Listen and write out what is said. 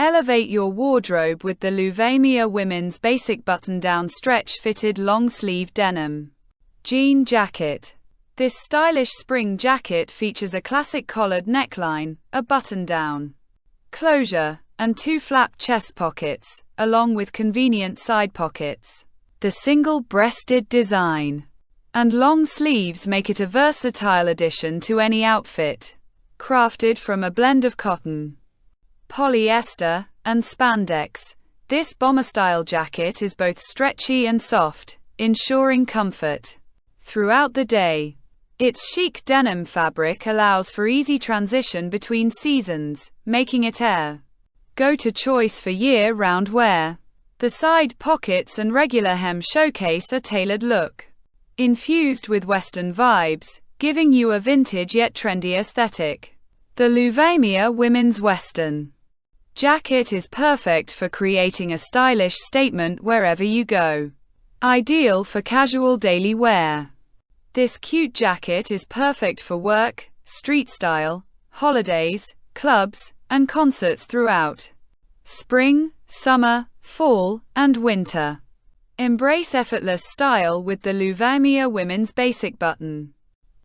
Elevate your wardrobe with the Luvamia Women's Basic Button-Down Stretch-Fitted Long-Sleeve Denim Jean Jacket. This stylish spring jacket features a classic collared neckline, a button-down closure, and two flap chest pockets, along with convenient side pockets. The single-breasted design and long sleeves make it a versatile addition to any outfit. Crafted from a blend of cotton, polyester, and spandex, this bomber-style jacket is both stretchy and soft, ensuring comfort throughout the day. Its chic denim fabric allows for easy transition between seasons, making it a go-to choice for year-round wear. The side pockets and regular hem showcase a tailored look, infused with Western vibes, giving you a vintage yet trendy aesthetic. The Luvamia Women's Western Jacket is perfect for creating a stylish statement wherever you go. Ideal for casual daily wear. This cute jacket is perfect for work, street style, holidays, clubs, and concerts throughout spring, summer, fall, and winter. Embrace effortless style with the Luvamia Women's Basic Button